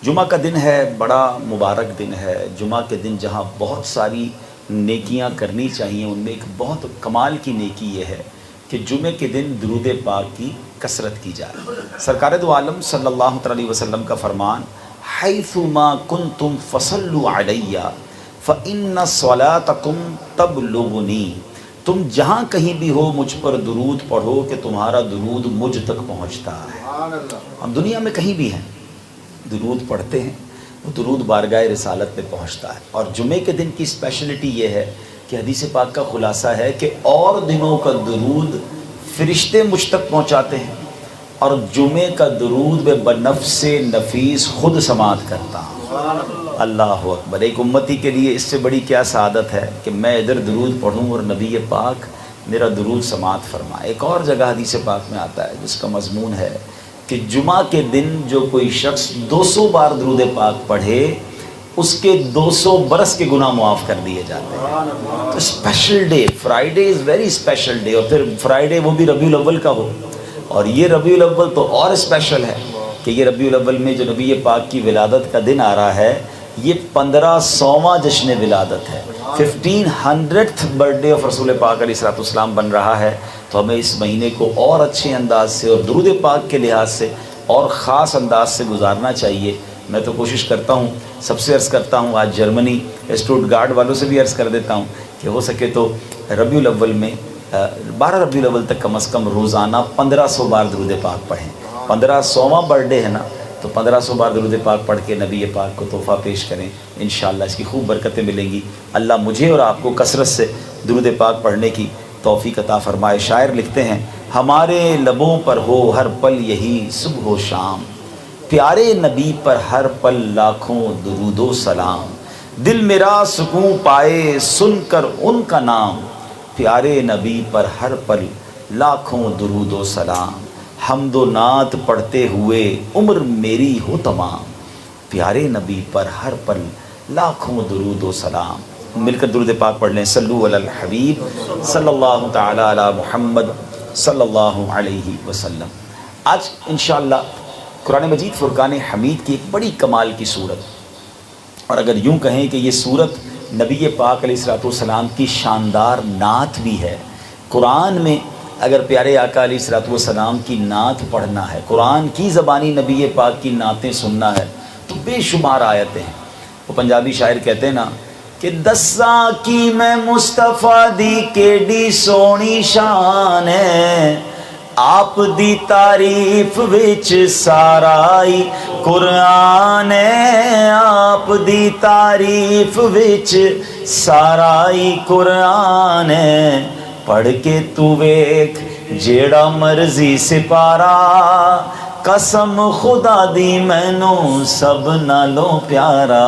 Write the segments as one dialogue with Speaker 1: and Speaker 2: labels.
Speaker 1: جمعہ کا دن ہے، بڑا مبارک دن ہے۔ جمعہ کے دن جہاں بہت ساری نیکیاں کرنی چاہیے، ان میں ایک بہت کمال کی نیکی یہ ہے کہ جمعے کے دن درود پاک کی کثرت کی جائے۔ سرکار دو عالم صلی اللہ علیہ وسلم کا فرمان، حیثما کنتم فصلوا علی فإن صلاتکم تبلغنی، تم جہاں کہیں بھی ہو مجھ پر درود پڑھو کہ تمہارا درود مجھ تک پہنچتا ہے۔ ہم دنیا میں کہیں بھی ہیں، درود پڑھتے ہیں، وہ درود بارگاہ رسالت میں پہنچتا ہے۔ اور جمعے کے دن کی اسپیشلٹی یہ ہے کہ حدیث پاک کا خلاصہ ہے کہ اور دنوں کا درود فرشتے مجھ تک پہنچاتے ہیں، اور جمعے کا درود میں بنفس نفیس خود سماعت کرتا ہوں۔ اللہ اکبر! ایک امتی کے لیے اس سے بڑی کیا سعادت ہے کہ میں ادھر درود پڑھوں اور نبی پاک میرا درود سماعت فرمائے۔ ایک اور جگہ حدیث پاک میں آتا ہے جس کا مضمون ہے کہ جمعہ کے دن جو کوئی شخص 200 بار درود پاک پڑھے، اس کے 200 برس کے گناہ معاف کر دیے جاتے ہیں۔ تو special day, Friday is very special day, اور پھر فرائیڈے وہ بھی ربیع الاول کا ہو، اور یہ ربیع الاول تو اور اسپیشل ہے کہ یہ ربیع الاول میں جو نبی پاک کی ولادت کا دن آ رہا ہے، یہ 1500واں جشن ولادت ہے، 1500th برتھ ڈے آف رسول پاک علیہ الصلوۃ والسلام بن رہا ہے۔ تو ہمیں اس مہینے کو اور اچھے انداز سے اور درود پاک کے لحاظ سے اور خاص انداز سے گزارنا چاہیے۔ میں تو کوشش کرتا ہوں، سب سے عرض کرتا ہوں، آج جرمنی اسٹوٹ گارڈ والوں سے بھی عرض کر دیتا ہوں کہ ہو سکے تو ربیع الاول میں 12 ربیع الاول تک کم از کم روزانہ 1500 بار درود پاک پڑھیں۔ 1500واں برتھ ڈے ہے نا، تو 1500 بار درود پاک پڑھ کے نبی پاک کو تحفہ پیش کریں، انشاءاللہ اس کی خوب برکتیں ملیں گی۔ اللہ مجھے اور آپ کو کثرت سے درود پاک پڑھنے کی توفیق عطا فرمائے۔ شاعر لکھتے ہیں، ہمارے لبوں پر ہو ہر پل یہی صبح و شام، پیارے نبی پر ہر پل لاکھوں درود و سلام، دل میرا سکون پائے سن کر ان کا نام، پیارے نبی پر ہر پل لاکھوں درود و سلام، حمد و نعت پڑھتے ہوئے عمر میری ہو تمام، پیارے نبی پر ہر پل لاکھوں درود و سلام۔ مل کر درود پاک پڑھ لیں، صلو علی الحبیب صلی اللہ تعالی علی محمد صلی اللہ علیہ وسلم۔ آج انشاءاللہ قرآن مجید فرقان حمید کی ایک بڑی کمال کی صورت، اور اگر یوں کہیں کہ یہ صورت نبی پاک علیہ الصلوۃ والسلام کی شاندار نعت بھی ہے۔ قرآن میں اگر پیارے آقا علیہ الصلوۃ والسلام کی نعت پڑھنا ہے، قرآن کی زبانی نبی پاک کی نعتیں سننا ہے، تو بے شمار آیتیں ہیں۔ وہ پنجابی شاعر کہتے ہیں نا کہ دساں کی میں مصطفیٰ دی کیڈی سونی شان ہے، آپ دی تعریف وچ سارائی قرآن ہے، آپ دی تعریف وچ سارائی قرآن ہے، پڑھ کے تو ویکھ جیڑا مرضی سپارا، قسم خدا دی مینوں سب نالوں پیارا۔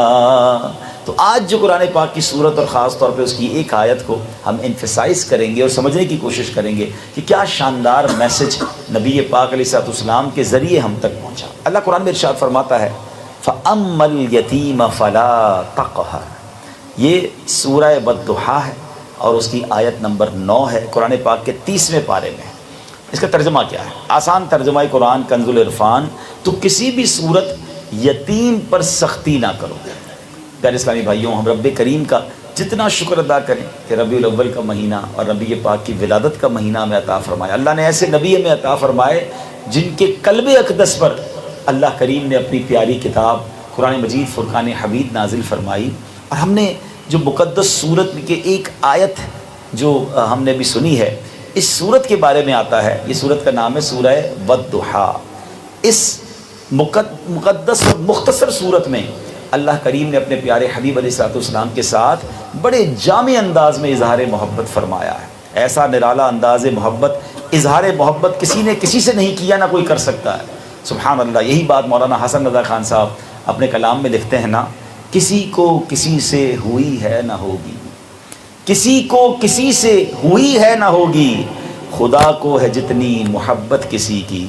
Speaker 1: تو آج جو قرآن پاک کی صورت اور خاص طور پہ اس کی ایک آیت کو ہم ایمفیسائز کریں گے اور سمجھنے کی کوشش کریں گے کہ کیا شاندار میسج نبی پاک علیہ الصلوۃ والسلام کے ذریعے ہم تک پہنچا۔ اللہ قرآن میں ارشاد فرماتا ہے، فَأَمَّا الْيَتِيمَ فَلَا تَقْهَرْ، یہ سورہ والضحیٰ ہے اور اس کی آیت نمبر 9 ہے، قرآن پاک کے 30ویں پارے میں۔ اس کا ترجمہ کیا ہے؟ آسان ترجمہ قرآن کنز العرفان، تو کسی بھی صورت یتیم پر سختی نہ کرو۔ پیارے اسلامی بھائیوں، ہم رب کریم کا جتنا شکر ادا کریں کہ ربیع الاول کا مہینہ اور نبی پاک کی ولادت کا مہینہ ہمیں عطا فرمایا۔ اللہ نے ایسے نبی ہمیں عطا فرمائے جن کے قلب اقدس پر اللہ کریم نے اپنی پیاری کتاب قرآن مجید فرقان حمید نازل فرمائی، اور ہم نے جو مقدس سورت کے ایک آیت جو ہم نے بھی سنی ہے، اس سورت کے بارے میں آتا ہے۔ یہ سورت کا نام ہے سورہ والضحیٰ۔ اس مقدس اور مختصر سورت میں اللہ کریم نے اپنے پیارے حبیب علیہ الصلوۃ والسلام کے ساتھ بڑے جامع انداز میں اظہار محبت فرمایا ہے۔ ایسا نرالا انداز محبت، اظہار محبت کسی نے کسی سے نہیں کیا، نہ کوئی کر سکتا ہے۔ سبحان اللہ! یہی بات مولانا حسن رضا خان صاحب اپنے کلام میں لکھتے ہیں نا، کسی کو کسی سے ہوئی ہے نہ ہوگی، کسی کو کسی سے ہوئی ہے نہ ہوگی، خدا کو ہے جتنی محبت کسی کی،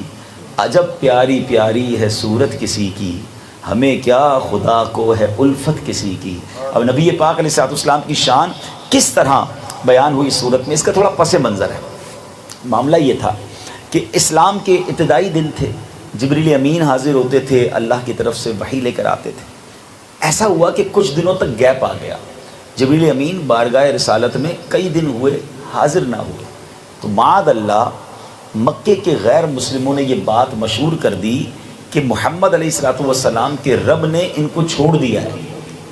Speaker 1: عجب پیاری پیاری ہے صورت کسی کی، ہمیں کیا خدا کو ہے الفت کسی کی۔ اب نبی پاک علیہ الصلوۃ والسلام کی شان کس طرح بیان ہوئی صورت میں، اس کا تھوڑا پس منظر ہے۔ معاملہ یہ تھا کہ اسلام کے ابتدائی دن تھے، جبریل امین حاضر ہوتے تھے، اللہ کی طرف سے وحی لے کر آتے تھے۔ ایسا ہوا کہ کچھ دنوں تک گیپ آ گیا، جبریل امین بارگاہ رسالت میں کئی دن ہوئے حاضر نہ ہوئے، تو معاذ اللہ مکے کے غیر مسلموں نے یہ بات مشہور کر دی کہ محمد علیہ الصلوۃ والسلام کے رب نے ان کو چھوڑ دیا ہے،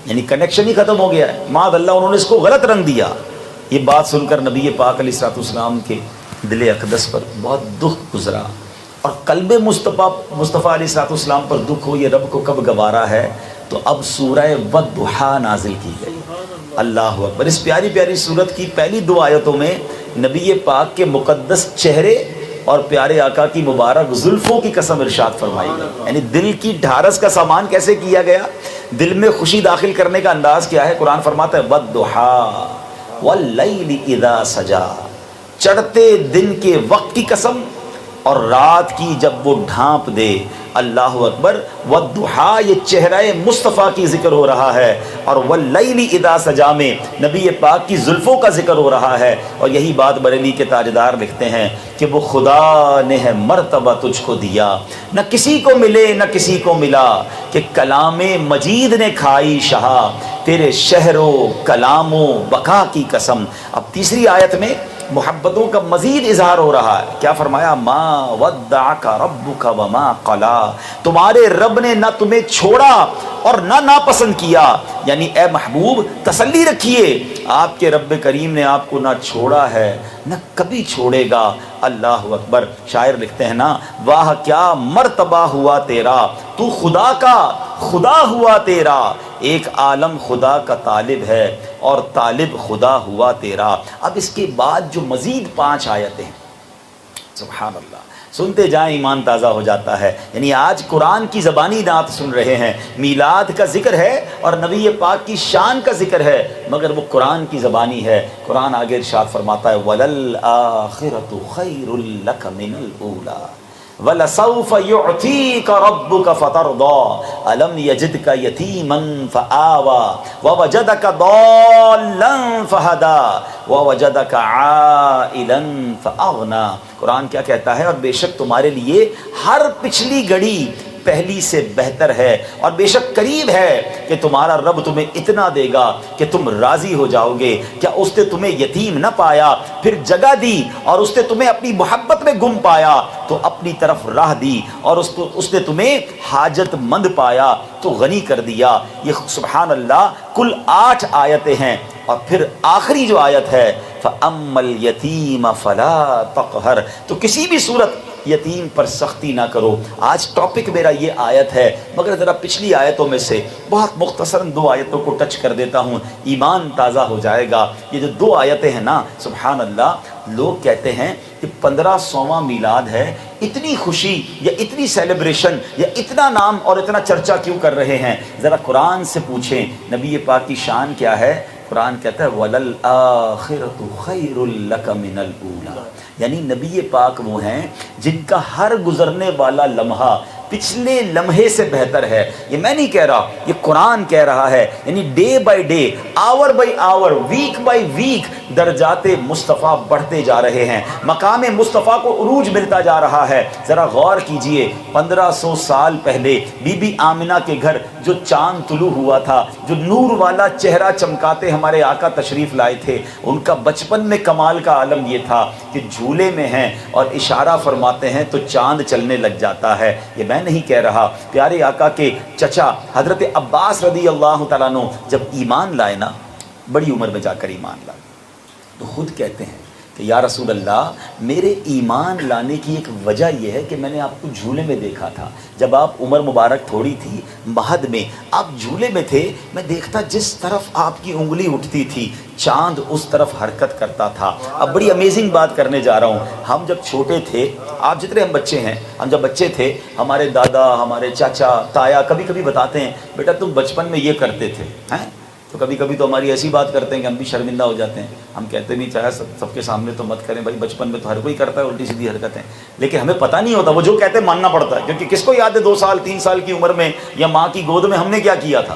Speaker 1: یعنی کنیکشن ہی ختم ہو گیا ہے، معاذ اللہ انہوں نے اس کو غلط رنگ دیا۔ یہ بات سن کر نبی پاک علیہ الصلوۃ والسلام کے دل اقدس پر بہت دکھ گزرا، اور قلب مصطفیٰ علیہ الصلوۃ والسلام پر دکھ ہو، یہ رب کو کب گوارا ہے، تو اب سورہ والضحیٰ نازل کی گئی۔ اللہ اکبر۔ اس پیاری پیاری سورت کی پہلی 2 آیتوں میں نبی پاک کے مقدس چہرے اور پیارے آقا کی مبارک زلفوں کی قسم ارشاد فرمائی گئی، یعنی دل کی ڈھارس کا سامان کیسے کیا گیا، دل میں خوشی داخل کرنے کا انداز کیا ہے۔ قرآن فرماتا ہے والضحیٰ واللیل اذا سجا، چڑھتے دن کے وقت کی قسم اور رات کی جب وہ ڈھانپ دے۔ اللہ اکبر۔ والضحیٰ یہ چہرہ مصطفیٰ کی ذکر ہو رہا ہے، اور واللیل اذا سجا میں نبی پاک کی زلفوں کا ذکر ہو رہا ہے۔ اور یہی بات بریلی کے تاجدار لکھتے ہیں کہ وہ خدا نے ہے مرتبہ تجھ کو دیا، نہ کسی کو ملے نہ کسی کو ملا، کہ کلام مجید نے کھائی شہا، تیرے شہر و کلام و بقا کی قسم۔ اب تیسری آیت میں محبتوں کا مزید اظہار ہو رہا ہے، کیا فرمایا؟ ما ودعک ربک وما قلا، تمہارے رب نے نہ تمہیں چھوڑا اور نہ ناپسند کیا، یعنی اے محبوب تسلی رکھیے، آپ کے رب کریم نے آپ کو نہ چھوڑا ہے نہ کبھی چھوڑے گا۔ اللہ اکبر۔ شاعر لکھتے ہیں نا، واہ کیا مرتبہ ہوا تیرا، تو خدا کا خدا ہوا تیرا، ایک عالم خدا کا طالب ہے اور طالب خدا ہوا تیرا۔ اب اس کے بعد جو مزید 5 آیتیں، سبحان اللہ، سنتے جائیں ایمان تازہ ہو جاتا ہے۔ یعنی آج قرآن کی زبانی نعت سن رہے ہیں، میلاد کا ذکر ہے اور نبی پاک کی شان کا ذکر ہے، مگر وہ قرآن کی زبانی ہے۔ قرآن آگے ارشاد فرماتا ہے وَلَلْآخِرَةُ خَيْرٌ لَكَ مِنَ الْأُولَىٰ وَلَسَوْفَ يُعْطِيكَ رَبُّكَ فَتَرْضَىٰ أَلَمْ يَجِدْكَ يَتِيمًا فَآوَىٰ وَوَجَدَكَ ضَالًّا فَهَدَىٰ وَوَجَدَكَ عَائِلًا فَأَغْنَىٰ۔ قرآن کیا کہتا ہے؟ اور بے شک تمہارے لیے ہر پچھلی گھڑی پہلی سے بہتر ہے، اور بے شک قریب ہے کہ تمہارا رب تمہیں اتنا دے گا کہ تم راضی ہو جاؤ گے۔ کیا اس نے تمہیں یتیم نہ پایا، پھر جگہ دی، اور اس نے تمہیں اپنی محبت میں گم پایا تو اپنی طرف راہ دی، اور اس نے تمہیں حاجت مند پایا تو غنی کر دیا۔ یہ سبحان اللہ کل 8 آیتیں ہیں، اور پھر آخری جو آیت ہے فَأَمَّا الْيَتِيمَ فَلَا تَقْهَرْ، تو کسی بھی صورت یتیم پر سختی نہ کرو۔ آج ٹاپک میرا یہ آیت ہے، مگر ذرا پچھلی آیتوں میں سے بہت مختصراً 2 آیتوں کو ٹچ کر دیتا ہوں، ایمان تازہ ہو جائے گا۔ یہ جو 2 آیتیں ہیں نا، سبحان اللہ، لوگ کہتے ہیں کہ 1500واں میلاد ہے، اتنی خوشی یا اتنی سیلیبریشن یا اتنا نام اور اتنا چرچا کیوں کر رہے ہیں؟ ذرا قرآن سے پوچھیں نبی پاک کی شان کیا ہے۔ قرآن کہتا ہے وَلَلْآخِرَةُ خَيْرٌ لَكَ مِنَ الْأُولَىٰ، یعنی نبی پاک وہ ہیں جن کا ہر گزرنے والا لمحہ پچھلے لمحے سے بہتر ہے۔ یہ میں نہیں کہہ رہا، یہ قرآن کہہ رہا ہے، یعنی day by day, hour by hour, week by week درجات مصطفیٰ بڑھتے جا رہے ہیں، مقام مصطفیٰ کو عروج ملتا جا رہا ہے۔ ذرا غور کیجئے، 1500 سال پہلے بی بی آمنہ کے گھر جو چاند طلوع ہوا تھا، جو نور والا چہرہ چمکاتے ہمارے آقا تشریف لائے تھے، ان کا بچپن میں کمال کا عالم یہ تھا کہ جھولے میں ہیں اور اشارہ فرماتے ہیں تو چاند چلنے لگ جاتا ہے۔ یہ میں نہیں کہہ رہا، پیارے آقا کے چچا حضرت عباس رضی اللہ تعالیٰ عنہ جب ایمان لائے نا، بڑی عمر میں جا کر ایمان لائے، تو خود کہتے ہیں کہ یا رسول اللہ، میرے ایمان لانے کی ایک وجہ یہ ہے کہ میں نے آپ کو جھولے میں دیکھا تھا، جب آپ عمر مبارک تھوڑی تھی، مہد میں آپ جھولے میں تھے، میں دیکھتا جس طرف آپ کی انگلی اٹھتی تھی چاند اس طرف حرکت کرتا تھا۔ اب بڑی امیزنگ بات کرنے جا رہا ہوں، ہم جب چھوٹے تھے، آپ جتنے ہم بچے ہیں، ہم جب بچے تھے، ہمارے دادا، ہمارے چاچا، تایا کبھی کبھی بتاتے ہیں بیٹا تم بچپن میں یہ کرتے تھے، ہیں؟ تو کبھی کبھی تو ہماری ایسی بات کرتے ہیں کہ ہم بھی شرمندہ ہو جاتے ہیں، ہم کہتے نہیں چاہے سب کے سامنے تو مت کریں بھائی، بچپن میں تو ہر کوئی کرتا ہے الٹی سیدھی حرکتیں، لیکن ہمیں پتہ نہیں ہوتا، وہ جو کہتے ہیں ماننا پڑتا ہے، کیونکہ کس کو یاد ہے 2 سال 3 سال کی عمر میں یا ماں کی گود میں ہم نے کیا کیا تھا؟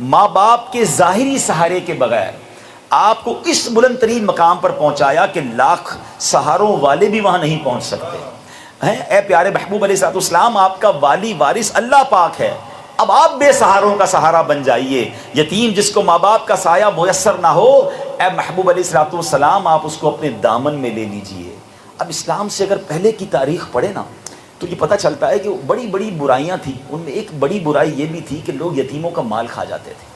Speaker 1: ماں باپ کے ظاہری سہارے کے بغیر آپ کو اس بلند ترین مقام پر پہنچایا کہ لاکھ سہاروں والے بھی وہاں نہیں پہنچ سکتے ہیں۔ اے پیارے محبوب علیہ الصلوۃ والسلام، آپ کا والی وارث اللہ پاک ہے، اب آپ بے سہاروں کا سہارا بن جائیے۔ یتیم جس کو ماں باپ کا سایہ میسر نہ ہو، اے محبوب علیہ الصلوۃ والسلام آپ اس کو اپنے دامن میں لے لیجئے۔ اب اسلام سے اگر پہلے کی تاریخ پڑھے نا تو یہ پتہ چلتا ہے کہ بڑی بڑی برائیاں تھیں، ان میں ایک بڑی برائی یہ بھی تھی کہ لوگ یتیموں کا مال کھا جاتے تھے،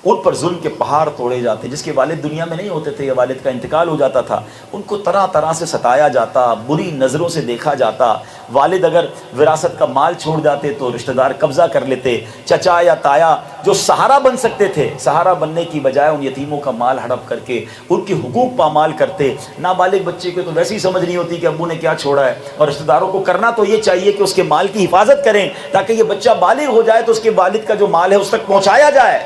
Speaker 1: ان پر ظلم کے پہاڑ توڑے جاتے، جس کے والد دنیا میں نہیں ہوتے تھے یا والد کا انتقال ہو جاتا تھا، ان کو طرح طرح سے ستایا جاتا، بری نظروں سے دیکھا جاتا۔ والد اگر وراثت کا مال چھوڑ جاتے تو رشتہ دار قبضہ کر لیتے، چچا یا تایا جو سہارا بن سکتے تھے، سہارا بننے کی بجائے ان یتیموں کا مال ہڑپ کر کے ان کے حقوق پامال کرتے۔ نابالغ بچے کو تو ویسے ہی سمجھ نہیں ہوتی کہ ابو نے کیا چھوڑا ہے، اور رشتہ داروں کو کرنا تو یہ چاہیے کہ اس کے مال کی حفاظت کریں تاکہ یہ بچہ بالغ ہو جائے تو اس کے والد کا جو مال ہے اس تک پہنچایا جائے،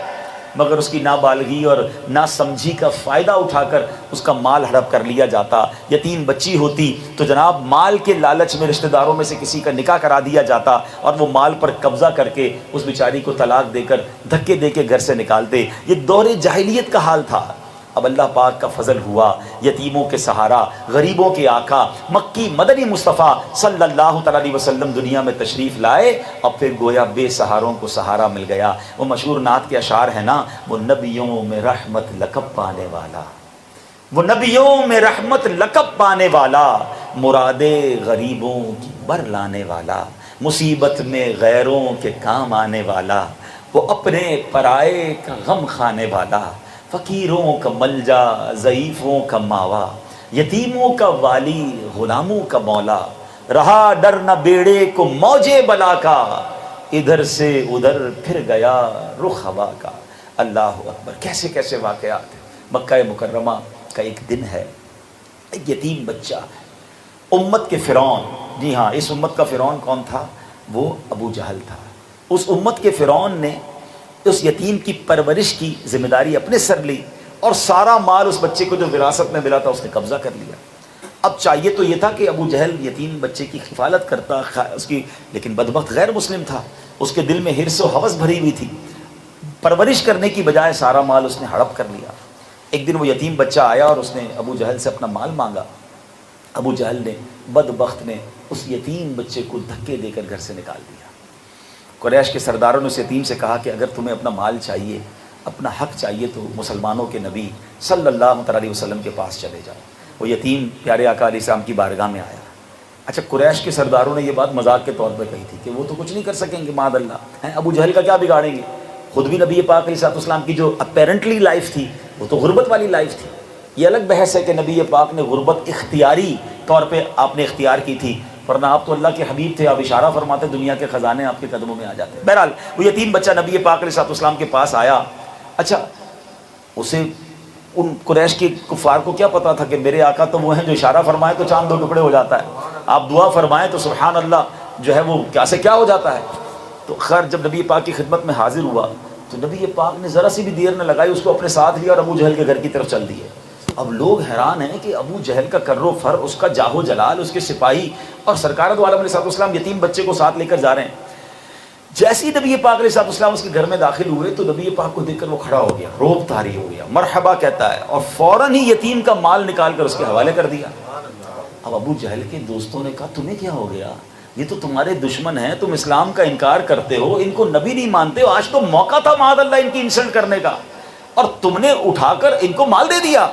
Speaker 1: مگر اس کی نابالغی اور ناسمجھی کا فائدہ اٹھا کر اس کا مال ہڑپ کر لیا جاتا۔ یتیم بچی ہوتی تو جناب مال کے لالچ میں رشتہ داروں میں سے کسی کا نکاح کرا دیا جاتا اور وہ مال پر قبضہ کر کے اس بیچاری کو طلاق دے کر دھکے دے کے گھر سے نکالتے۔ یہ دور جاہلیت کا حال تھا۔ اب اللہ پاک کا فضل ہوا، یتیموں کے سہارا، غریبوں کے آقا، مکی مدنی مصطفیٰ صلی اللہ تعالی علیہ وسلم دنیا میں تشریف لائے، اب پھر گویا بے سہاروں کو سہارا مل گیا۔ وہ مشہور نعت کے اشعار ہیں نا، وہ نبیوں میں رحمت لقب پانے والا، وہ نبیوں میں رحمت لقب پانے والا، مرادے غریبوں کی بر لانے والا، مصیبت میں غیروں کے کام آنے والا، وہ اپنے پرائے کا غم کھانے والا، فقیروں کا ملجا، ضعیفوں کا ماوا، یتیموں کا والی، غلاموں کا مولا، رہا ڈر نہ بیڑے کو موجے بلا کا، ادھر سے ادھر پھر گیا رخ ہوا کا۔ اللہ اکبر، کیسے کیسے واقعات ہیں۔ مکہ مکرمہ کا ایک دن ہے، ایک یتیم بچہ، امت کے فرعون، جی ہاں اس امت کا فرعون کون تھا؟ وہ ابو جہل تھا۔ اس امت کے فرعون نے اس یتیم کی پرورش کی ذمہ داری اپنے سر لی اور سارا مال اس بچے کو جو وراثت میں ملا تھا اس نے قبضہ کر لیا۔ اب چاہیے تو یہ تھا کہ ابو جہل یتیم بچے کی حفاظت کرتا اس کی، لیکن بدبخت غیر مسلم تھا، اس کے دل میں حرص و ہوس بھری ہوئی تھی، پرورش کرنے کی بجائے سارا مال اس نے ہڑپ کر لیا۔ ایک دن وہ یتیم بچہ آیا اور اس نے ابو جہل سے اپنا مال مانگا۔ ابو جہل نے، بدبخت نے، اس یتیم بچے کو دھکے دے کر گھر سے نکال دیا۔ قریش کے سرداروں نے اس یتیم سے کہا کہ اگر تمہیں اپنا مال چاہیے، اپنا حق چاہیے تو مسلمانوں کے نبی صلی اللہ علیہ وسلم کے پاس چلے جاؤ۔ وہ یتیم پیارے آقا علیہ السلام کی بارگاہ میں آیا۔ اچھا، قریش کے سرداروں نے یہ بات مذاق کے طور پہ کہی تھی کہ وہ تو کچھ نہیں کر سکیں گے، معاذ اللہ، ہیں ابو جہل کا کیا بگاڑیں گے؟ خود بھی نبی پاک علیہ السلام کی جو اپیرنٹلی لائف تھی وہ تو غربت والی لائف تھی۔ یہ الگ بحث ہے کہ نبی پاک نے غربت اختیاری طور پہ آپ نے اختیار کی تھی، ورنہ آپ تو اللہ کے حبیب تھے، آپ اشارہ فرماتے دنیا کے خزانے آپ کے قدموں میں آ جاتے۔ بہرحال وہ یتیم بچہ نبی پاک علیہ السلام کے پاس آیا۔ اچھا، اسے ان قریش کے کفار کو کیا پتا تھا کہ میرے آقا تو وہ ہیں جو اشارہ فرمائے تو چاند دو ٹکڑے ہو جاتا ہے، آپ دعا فرمائیں تو سبحان اللہ جو ہے وہ کیا سے کیا ہو جاتا ہے۔ تو خیر جب نبی پاک کی خدمت میں حاضر ہوا تو نبی پاک نے ذرا سی بھی دیر نہ لگائی، اس کو اپنے ساتھ لیا اور ابو جہل کے گھر کی طرف چل دیے۔ اب لوگ حیران ہیں کہ ابو جہل کا کر و فر، اس کا جاہ و جلال، اس کے سپاہی اور سرکار دو عالم علیہ السلام یتیم بچے کو ساتھ لے کر جا رہے ہیں۔ جیسے ہی نبی پاک علیہ السلام اس کے گھر میں داخل ہوئے تو نبی پاک کو دیکھ کر وہ کھڑا ہو گیا، روب طاری ہو گیا، مرحبا کہتا ہے، اور فوراً ہی یتیم کا مال نکال کر اس کے حوالے کر دیا۔ اب ابو جہل کے دوستوں نے کہا تمہیں کیا ہو گیا؟ یہ تو تمہارے دشمن ہیں، تم اسلام کا انکار کرتے ہو، ان کو نبی نہیں مانتے ہو، آج تو موقع تھا معاذ اللہ ان کی انسلٹ کرنے کا، اور تم نے اٹھا کر ان کو مال دے دیا۔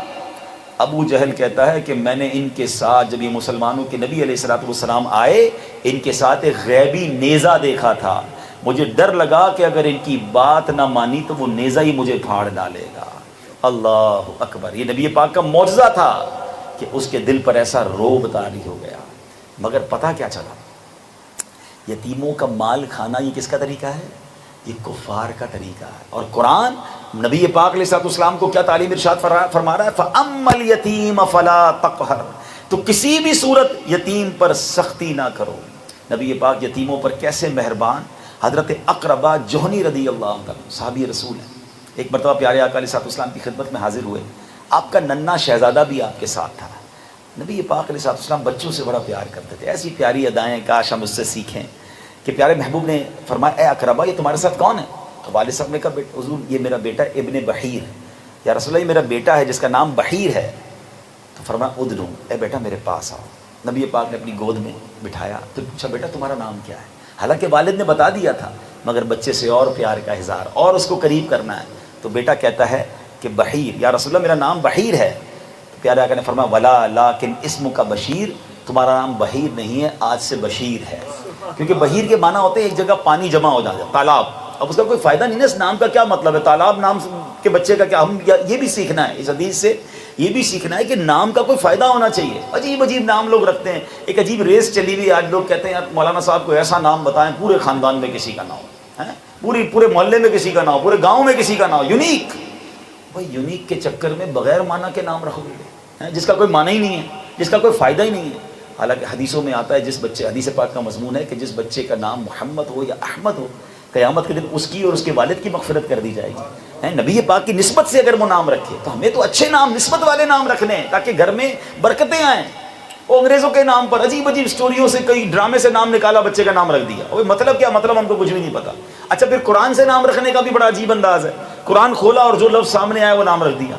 Speaker 1: ابو جہل کہتا ہے کہ میں نے ان کے ساتھ جب یہ مسلمانوں کے نبی علیہ السلام آئے، ان کے ساتھ ایک غیبی نیزہ دیکھا تھا، مجھے ڈر لگا کہ اگر ان کی بات نہ مانی تو وہ نیزہ ہی مجھے پھاڑ ڈالے گا۔ اللہ اکبر، یہ نبی پاک کا معجزہ تھا کہ اس کے دل پر ایسا روب طاری ہو گیا۔ مگر پتہ کیا چلا، یتیموں کا مال کھانا یہ کس کا طریقہ ہے؟ یہ کفار کا طریقہ ہے۔ اور قرآن نبی پاک علیہ السلام کو کیا تعلیم ارشاد فرما رہا ہے؟ فَأَمَّا الْيَتِيمَ فَلَا تَقْهَرْ، تو کسی بھی صورت یتیم پر سختی نہ کرو۔ نبی پاک یتیموں پر کیسے مہربان۔ حضرت اقربہ جوہنی رضی اللہ عنہ صحابی رسول ہیں، ایک مرتبہ پیارے آقا علیہ السلام کی خدمت میں حاضر ہوئے، آپ کا ننھا شہزادہ بھی آپ کے ساتھ تھا۔ نبی پاک علیہ السلام بچوں سے بڑا پیار کرتے تھے، ایسی پیاری ادائیں کاش ہم اس سے سیکھیں کہ پیارے محبوب نے فرمایا اے اقربہ یہ تمہارے ساتھ کون ہے؟ تو والد صاحب نے کہا حضور یہ میرا بیٹا ابن بحیر ہے، یا رسول اللہ یہ میرا بیٹا ہے جس کا نام بحیر ہے۔ تو فرمایا ادنو، اے بیٹا میرے پاس آؤ۔ نبی پاک نے اپنی گود میں بٹھایا تو پوچھا بیٹا تمہارا نام کیا ہے؟ حالانکہ والد نے بتا دیا تھا، مگر بچے سے اور پیار کا اظہار اور اس کو قریب کرنا ہے۔ تو بیٹا کہتا ہے کہ بحیر، یا رسول اللہ میرا نام بحیر ہے۔ تو پیارے آقا نے فرمایا ولا لیکن اسم کا بشیر، تمہارا نام بحیر نہیں ہے، آج سے بشیر ہے۔ کیونکہ بحیر کے معنی ہوتے ہیں ایک جگہ پانی جمع ہو جاتا ہے، تالاب۔ اب اس کا کوئی فائدہ نہیں نا، اس نام کا کیا مطلب ہے؟ تالاب نام کے بچے کا کیا؟ ہم یہ بھی سیکھنا ہے اس حدیث سے، یہ بھی سیکھنا ہے کہ نام کا کوئی فائدہ ہونا چاہیے۔ عجیب عجیب نام لوگ رکھتے ہیں، ایک عجیب ریس چلی ہوئی آج، لوگ کہتے ہیں یار مولانا صاحب کو ایسا نام بتائیں پورے خاندان میں کسی کا نہ ہو، پورے محلے میں کسی کا نہ ہو، پورے گاؤں میں کسی کا نہ ہو، یونیک۔ بھائی یونیک کے چکر میں بغیر معنی کے نام رکھو گے جس کا کوئی معنی ہی نہیں ہے، جس کا کوئی فائدہ ہی نہیں ہے۔ حالانکہ حدیثوں میں آتا ہے جس بچے، حدیث پاک کا مضمون ہے کہ جس بچے کا نام محمد ہو یا احمد ہو، قیامت کے دن اس کی اور اس کے والد کی مغفرت کر دی جائے گی۔ نبی پاک کی نسبت سے اگر وہ نام رکھے تو ہمیں تو اچھے نام، نسبت والے نام رکھنے ہیں تاکہ گھر میں برکتیں آئیں۔ وہ انگریزوں کے نام پر عجیب عجیب سٹوریوں سے، کئی ڈرامے سے نام نکالا، بچے کا نام رکھ دیا۔ وہ مطلب کیا؟ مطلب ہم کو کچھ بھی نہیں پتا۔ اچھا پھر قرآن سے نام رکھنے کا بھی بڑا عجیب انداز ہے، قرآن کھولا اور جو لفظ سامنے آیا وہ نام رکھ دیا۔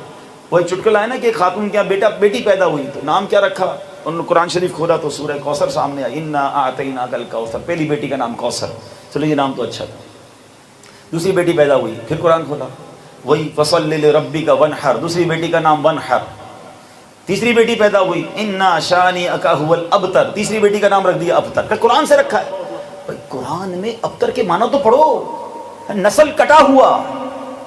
Speaker 1: وہ ایک چٹکلا ہے نا کہ ایک خاتون کے یہاں بیٹی پیدا ہوئی تو نام کیا رکھا؟ انہوں نے قرآن شریف کھولا تو سورہ کوثر سامنے آئی، انا اعطیناک الکوثر، پہلی بیٹی کا نام کوثر، چلو یہ نام تو اچھا تھا۔ دوسری بیٹی پیدا ہوئی، پھر قرآن کھولا، وہی فصل لربک ونحر، دوسری بیٹی کا نام ونحر۔ تیسری بیٹی پیدا ہوئی، انا شانئک ھو الابتر، تیسری بیٹی کا نام رکھ دیا ابتر۔ کہ قرآن سے رکھا ہے؟ بھائی قرآن میں ابتر کے معنی تو پڑھو، نسل کٹا ہوا،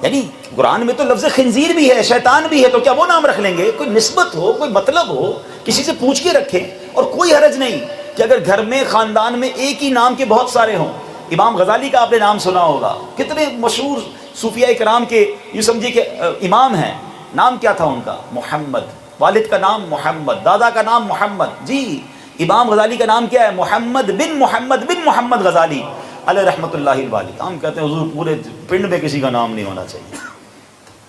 Speaker 1: یعنی قرآن میں تو لفظ خنزیر بھی ہے، شیطان بھی ہے، تو کیا وہ نام رکھ لیں گے؟ کوئی نسبت ہو، کوئی مطلب ہو، کسی سے پوچھ کے رکھیں۔ اور کوئی حرج نہیں کہ اگر گھر میں، خاندان میں ایک ہی نام کے بہت سارے ہوں۔ امام غزالی کا آپ نے نام سنا ہوگا، کتنے مشہور صوفیاء کرام کے، یہ سمجھیے کہ امام ہیں۔ نام کیا تھا ان کا؟ محمد۔ والد کا نام محمد، دادا کا نام محمد۔ جی امام غزالی کا نام کیا ہے؟ محمد بن محمد غزالی علیہ رحمۃ اللہ الوالی۔ ہم کہتے ہیں حضور پورے پنڈ میں کسی کا نام نہیں ہونا چاہیے۔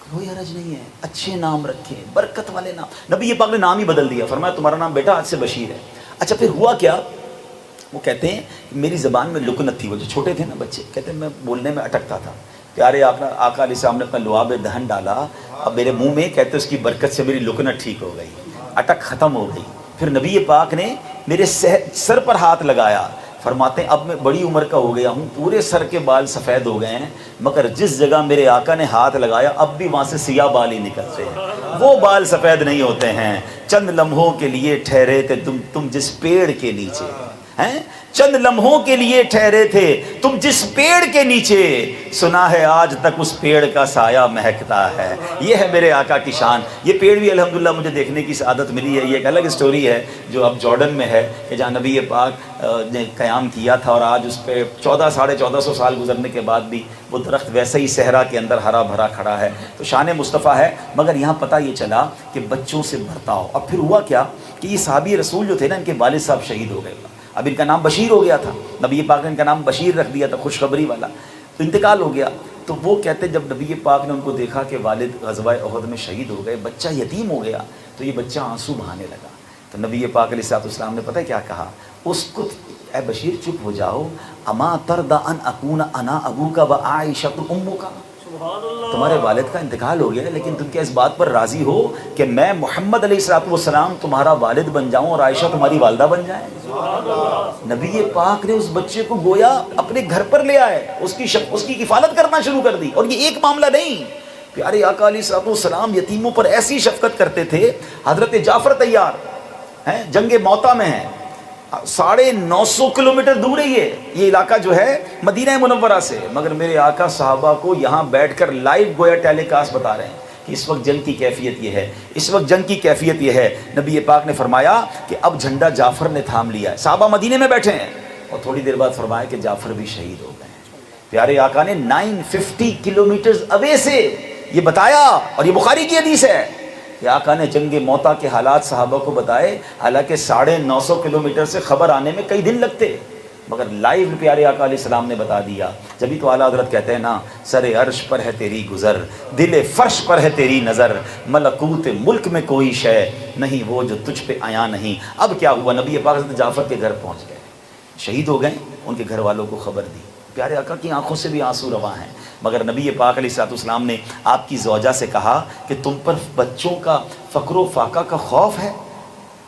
Speaker 1: کوئی حرج نہیں ہے، اچھے نام رکھیں، برکت والے نام۔ نبی پاک نے نام ہی بدل دیا، فرمایا تمہارا نام بیٹا آج سے بشیر ہے۔ اچھا پھر ہوا کیا؟ وہ کہتے ہیں میری زبان میں لکنت تھی، وہ جو چھوٹے تھے نا بچے، کہتے ہیں میں بولنے میں اٹکتا تھا۔ پیارے آقا علیہ السلام نے اپنا لعاب دہن ڈالا اب میرے منہ میں، کہتے اس کی برکت سے میری لکنت ٹھیک ہو گئی، اٹک ختم ہو گئی۔ پھر نبی پاک نے میرے سر پر ہاتھ لگایا، فرماتے ہیں اب میں بڑی عمر کا ہو گیا ہوں، پورے سر کے بال سفید ہو گئے ہیں، مگر جس جگہ میرے آقا نے ہاتھ لگایا اب بھی وہاں سے سیاہ بال ہی نکلتے ہیں، وہ بال سفید نہیں ہوتے ہیں۔ چند لمحوں کے لیے ٹھہرے تھے تم جس پیڑ کے نیچے، ہیں چند لمحوں کے لیے ٹھہرے تھے تم جس پیڑ کے نیچے، سنا ہے آج تک اس پیڑ کا سایہ مہکتا ہے۔ یہ ہے میرے آقا کی شان۔ یہ پیڑ بھی الحمدللہ مجھے دیکھنے کی سعادت ملی ہے۔ یہ ایک الگ اسٹوری ہے جو اب جارڈن میں ہے کہ جہاں نبی پاک نے قیام کیا تھا، اور آج اس پہ 1400 سال گزرنے کے بعد بھی وہ درخت ویسے ہی صحرا کے اندر ہرا بھرا کھڑا ہے۔ تو شان مصطفیٰ ہے۔ مگر یہاں پتہ یہ چلا کہ بچوں سے برتاؤ۔ اب پھر ہوا کیا کہ یہ صحابی رسول جو تھے نا، ان کے والد صاحب شہید ہو گئے، اب ان کا نام بشیر ہو گیا تھا، نبی پاک نے ان کا نام بشیر رکھ دیا تھا، خوشخبری والا۔ تو انتقال ہو گیا، تو وہ کہتے جب نبی پاک نے ان کو دیکھا کہ والد غزوہ احد میں شہید ہو گئے، بچہ یتیم ہو گیا، تو یہ بچہ آنسو بہانے لگا۔ تو نبی پاک علیہ الصلوۃ والسلام نے پتہ کیا کہا؟ اسکت، اے بشیر چپ ہو جاؤ، اما ترضى ان اکون انا ابوک و عائشہ امک، تمہارے والد کا انتقال ہو گیا ہے لیکن تم کیا اس بات پر راضی ہو کہ میں محمد علیہ الصلوۃ والسلام تمہارا والد بن جاؤں اور عائشہ تمہاری والدہ بن جائیں؟ نبی پاک نے اس بچے کو گویا اپنے گھر پر لے آئے، اس کی کفالت کرنا شروع کر دی۔ اور یہ ایک معاملہ نہیں، پیارے آقا علیہ الصلوۃ والسلام یتیموں پر ایسی شفقت کرتے تھے۔ حضرت جعفر طیار ہیں، جنگ موتا میں ہیں، 950 کلومیٹر دور ہے یہ علاقہ جو ہے مدینہ منورہ سے، مگر میرے آقا صحابہ کو یہاں بیٹھ کر لائیو گویا ٹیلی کاسٹ بتا رہے ہیں کہ اس وقت جنگ کی کیفیت یہ ہے، اس وقت جنگ کی کیفیت یہ ہے۔ نبی پاک نے فرمایا کہ اب جھنڈا جعفر نے تھام لیا ہے، صحابہ مدینے میں بیٹھے ہیں، اور تھوڑی دیر بعد فرمایا کہ جعفر بھی شہید ہو گئے ہیں۔ پیارے آقا نے 950 کلومیٹر اوے سے یہ بتایا، اور یہ بخاری کی حدیث ہے کہ آقا نے جنگ موتا کے حالات صحابہ کو بتائے، حالانکہ 950 کلومیٹر سے خبر آنے میں کئی دن لگتے، مگر لائیو پیارے آقا علیہ السلام نے بتا دیا۔ جبھی تو اعلیٰ حضرت کہتے ہیں نا، سر عرش پر ہے تیری گزر، دل فرش پر ہے تیری نظر، ملکوت ملک میں کوئی شے نہیں وہ جو تجھ پہ آیا نہیں۔ اب کیا ہوا؟ نبی پاک حضرت جعفر کے گھر پہنچ گئے، شہید ہو گئے، ان کے گھر والوں کو خبر دی، پیارے آقا کی آنکھوں سے بھی آنسو رواں ہیں، مگر نبی پاک علیہ السلام نے آپ کی زوجہ سے کہا کہ تم پر بچوں کا فقر و فاقہ کا خوف ہے؟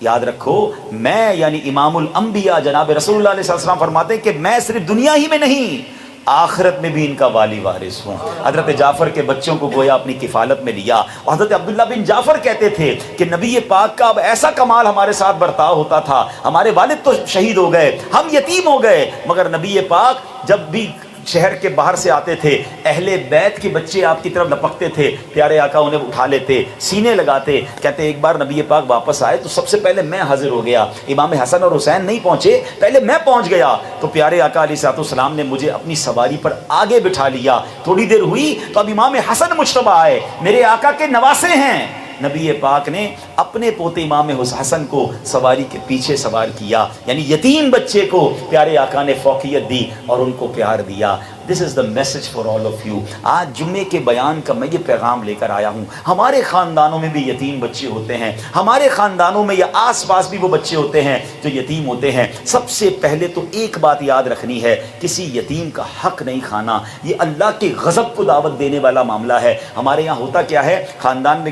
Speaker 1: یاد رکھو، میں یعنی امام الانبیاء جناب رسول اللہ علیہ السلام فرماتے ہیں کہ میں صرف دنیا ہی میں نہیں، آخرت میں بھی ان کا والی وارث ہوں۔ حضرت جعفر کے بچوں کو گویا اپنی کفالت میں لیا، اور حضرت عبداللہ بن جعفر کہتے تھے کہ نبی پاک کا اب ایسا کمال ہمارے ساتھ برتاؤ ہوتا تھا، ہمارے والد تو شہید ہو گئے، ہم یتیم ہو گئے، مگر نبی پاک جب بھی شہر کے باہر سے آتے تھے، اہل بیت کے بچے آپ کی طرف لپکتے تھے، پیارے آقا انہیں اٹھا لیتے، سینے لگاتے۔ کہتے ایک بار نبی پاک واپس آئے تو سب سے پہلے میں حاضر ہو گیا، امام حسن اور حسین نہیں پہنچے، پہلے میں پہنچ گیا، تو پیارے آقا علیہ السلام نے مجھے اپنی سواری پر آگے بٹھا لیا۔ تھوڑی دیر ہوئی تو اب امام حسن مجتبیٰ آئے، میرے آقا کے نواسے ہیں، نبی پاک نے اپنے پوتے امام حسن کو سواری کے پیچھے سوار کیا، یعنی یتیم بچے کو پیارے آقا نے فوقیت دی اور ان کو پیار دیا۔ This is the message for all of you. آج جمعے کے بیان کا میں یہ پیغام لے کر آیا ہوں، ہمارے خاندانوں میں بھی یتیم بچے ہوتے ہیں، ہمارے خاندانوں میں یا آس پاس بھی وہ بچے ہوتے ہیں جو یتیم ہوتے ہیں۔ سب سے پہلے تو ایک بات یاد رکھنی ہے، کسی یتیم کا حق نہیں کھانا، یہ اللہ کے غضب کو دعوت دینے والا معاملہ ہے۔ ہمارے یہاں ہوتا کیا ہے، خاندان میں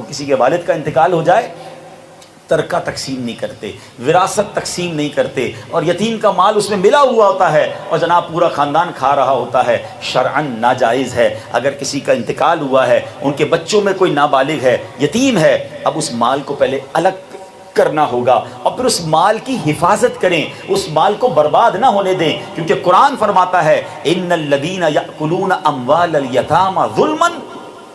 Speaker 1: کسی کے والد کا انتقال ہو جائے، ترکہ تقسیم نہیں کرتے، وراثت تقسیم نہیں کرتے، اور یتیم کا مال اس میں ملا ہوا ہوتا ہے اور جناب پورا خاندان کھا رہا ہوتا ہے۔ شرعاً ناجائز ہے۔ اگر کسی کا انتقال ہوا ہے، ان کے بچوں میں کوئی نابالغ ہے، یتیم ہے، اب اس مال کو پہلے الگ کرنا ہوگا اور پھر اس مال کی حفاظت کریں، اس مال کو برباد نہ ہونے دیں، کیونکہ قرآن فرماتا ہے ان الذین یأکلون اموال الیتامی ظلما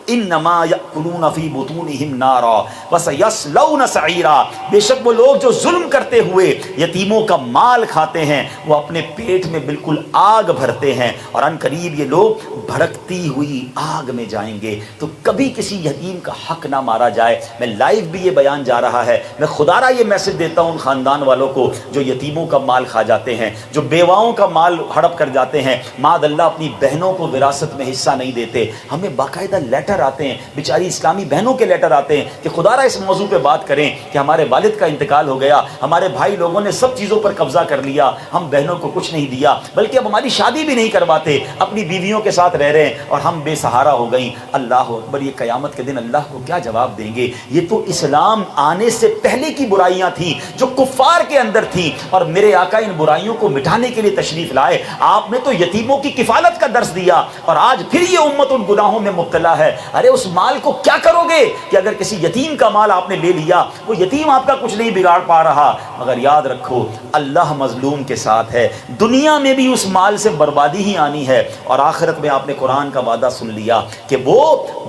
Speaker 1: انما یأکلون فی بطونہم نارا وسیصلون سعیرا، بے شک وہ لوگ جو ظلم کرتے ہوئے یتیموں کا مال کھاتے ہیں وہ اپنے پیٹ میں بالکل آگ بھرتے ہیں، اور ان قریب یہ لوگ بھڑکتی ہوئی آگ میں جائیں گے۔ تو کبھی کسی یتیم کا حق نہ مارا جائے۔ میں لائیو بھی یہ بیان جا رہا ہے، میں خدا را یہ میسج دیتا ہوں ان خاندان والوں کو جو یتیموں کا مال کھا جاتے ہیں، جو بیواؤں کا مال ہڑپ کر جاتے ہیں، معاذ اللہ اپنی بہنوں کو وراثت میں حصہ نہیں دیتے۔ ہمیں باقاعدہ لیٹر آتے ہیں، بیچاری اسلامی بہنوں کے لیٹر آتے ہیں کہ خدا را اس موضوع پہ بات کریں کہ ہمارے والد کا انتقال ہو گیا، ہمارے بھائی لوگوں نے سب چیزوں پر قبضہ کر لیا، ہم بہنوں کو کچھ نہیں دیا، بلکہ اب ہماری شادی بھی نہیں کرواتے، اپنی بیویوں کے ساتھ رہ رہے ہیں اور ہم بے سہارا ہو گئیں۔ اللہ اکبر، یہ قیامت کے دن اللہ کو کیا جواب دیں گے؟ یہ تو اسلام آنے سے پہلے کی برائیاں تھیں جو کفار کے اندر تھیں، اور میرے آقا ان برائیوں کو مٹانے کے لیے تشریف لائے۔ آپ نے تو یتیموں کی کفالت کا درس دیا، اور آج پھر یہ امت ان گناہوں میں مبتلا ہے۔ ارے اس مال کو کیا کرو گے کہ اگر کسی یتیم کا مال آپ نے لے لیا، وہ یتیم آپ کا کچھ نہیں بگاڑ پا رہا، مگر یاد رکھو اللہ مظلوم کے ساتھ ہے، دنیا میں بھی اس مال سے بربادی ہی آنی ہے، اور آخرت میں آپ نے قرآن کا وعدہ سن لیا کہ وہ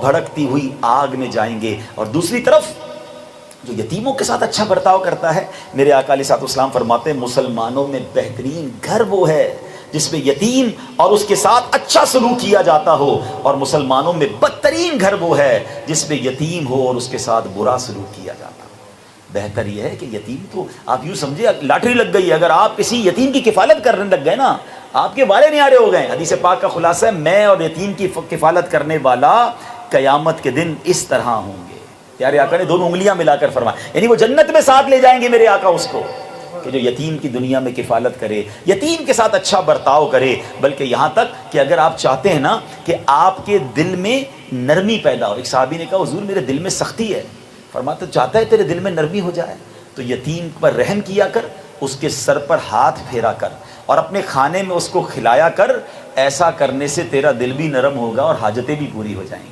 Speaker 1: بھڑکتی ہوئی آگ میں جائیں گے۔ اور دوسری طرف جو یتیموں کے ساتھ اچھا برتاؤ کرتا ہے، میرے آقا علیہ السلام فرماتے ہیں مسلمانوں میں بہترین گھر وہ ہے جس میں یتیم اور اس کے ساتھ اچھا سلوک کیا جاتا ہو، اور مسلمانوں میں بدترین گھر وہ ہے جس میں یتیم ہو اور اس کے ساتھ برا سلوک کیا جاتا ہو۔ بہتر یہ ہے کہ یتیم تو آپ یوں سمجھے لاٹری لگ گئی، اگر آپ کسی یتیم کی کفالت کرنے لگ گئے نا، آپ کے والے نیارے ہو گئے۔ حدیث پاک کا خلاصہ ہے میں اور یتیم کی کفالت کرنے والا قیامت کے دن اس طرح ہوں گے۔ پیارے آقا نے دونوں انگلیاں ملا کر فرمایا، یعنی وہ جنت میں ساتھ لے جائیں گے میرے آقا اس کو، کہ جو یتیم کی دنیا میں کفالت کرے، یتیم کے ساتھ اچھا برتاؤ کرے، بلکہ یہاں تک کہ اگر آپ چاہتے ہیں نا کہ آپ کے دل میں نرمی پیدا ہو۔ ایک صحابی نے کہا حضور میرے دل میں سختی ہے، فرماتا چاہتا ہے تیرے دل میں نرمی ہو جائے تو یتیم پر رحم کیا کر، اس کے سر پر ہاتھ پھیرا کر اور اپنے کھانے میں اس کو کھلایا کر، ایسا کرنے سے تیرا دل بھی نرم ہوگا اور حاجتیں بھی پوری ہو جائیں گی۔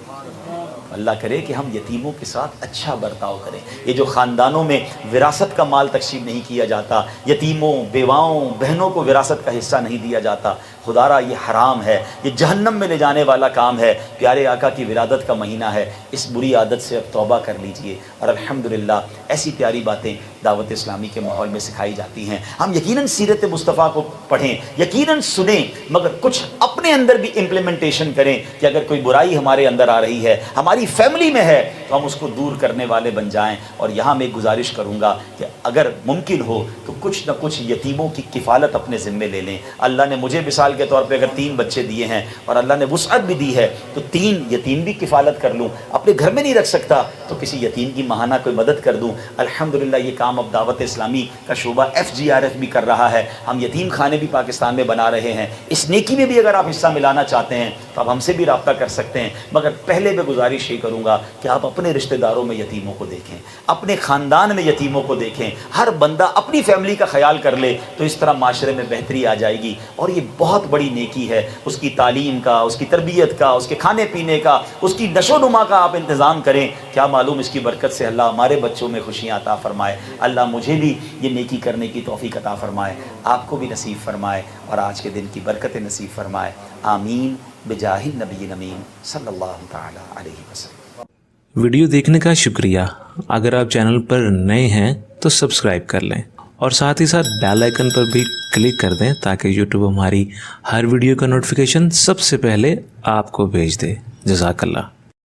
Speaker 1: اللہ کرے کہ ہم یتیموں کے ساتھ اچھا برتاؤ کریں۔ یہ جو خاندانوں میں وراثت کا مال تقسیم نہیں کیا جاتا، یتیموں، بیواؤں، بہنوں کو وراثت کا حصہ نہیں دیا جاتا، خدا را یہ حرام ہے، یہ جہنم میں لے جانے والا کام ہے۔ پیارے آقا کی ولادت کا مہینہ ہے، اس بری عادت سے اب توبہ کر لیجئے، اور الحمدللہ ایسی پیاری باتیں دعوت اسلامی کے ماحول میں سکھائی جاتی ہیں۔ ہم یقیناً سیرت مصطفیٰ کو پڑھیں، یقیناً سنیں، مگر کچھ اپنے اندر بھی امپلیمنٹیشن کریں کہ اگر کوئی برائی ہمارے اندر آ رہی ہے، ہماری فیملی میں ہے، تو ہم اس کو دور کرنے والے بن جائیں. اور یہاں میں ایک گزارش کروں گا کہ اگر ممکن ہو تو کچھ نہ کچھ یتیموں کی کفالت اپنے ذمے لے لیں. اللہ نے مجھے مثال کے طور پہ اگر 3 بچے دیے ہیں اور اللہ نے وسعت بھی دی ہے تو 3 یتیم بھی کفالت کر لوں. اپنے گھر میں نہیں رکھ سکتا تو کسی یتیم کی ماہانہ کوئی مدد کر دوں. الحمدللہ یہ کام اب دعوت اسلامی کا شعبہ FGRF بھی کر رہا ہے. ہم یتیم خانے بھی پاکستان میں بنا رہے ہیں. اس نیکی میں بھی اگر آپ حصہ ملانا چاہتے ہیں تو آپ ہم سے بھی رابطہ کر سکتے ہیں. مگر پہلے میں گزارش یہ کروں گا کہ آپ اپنے رشتہ داروں میں یتیموں کو دیکھیں, اپنے خاندان میں یتیموں کو دیکھیں. ہر بندہ اپنی فیملی کا خیال کر لے تو اس طرح معاشرے میں بہتری آ جائے گی. اور یہ بہت بڑی نیکی ہے. اس کی تعلیم کا, اس کی تربیت کا, اس کے کھانے پینے کا, اس کی نشو و نما کا آپ انتظام کریں. کیا معلوم اس کی برکت سے اللہ ہمارے بچوں میں خوشیاں عطا فرمائے. اللہ مجھے بھی یہ نیکی کرنے کی توفیق عطا فرمائے, آپ کو بھی نصیب فرمائے اور آج کے دن کی برکت نصیب فرمائے. آمین بجاہ النبی الامین صلی اللہ تعالی علیہ وسلم.
Speaker 2: ویڈیو دیکھنے کا شکریہ. اگر آپ چینل پر نئے ہیں تو سبسکرائب کر لیں اور ساتھ ہی ساتھ بیل آئیکن پر بھی کلک کر دیں تاکہ یوٹیوب ہماری ہر ویڈیو کا نوٹیفیکیشن سب سے پہلے آپ کو بھیج دے. جزاک اللہ.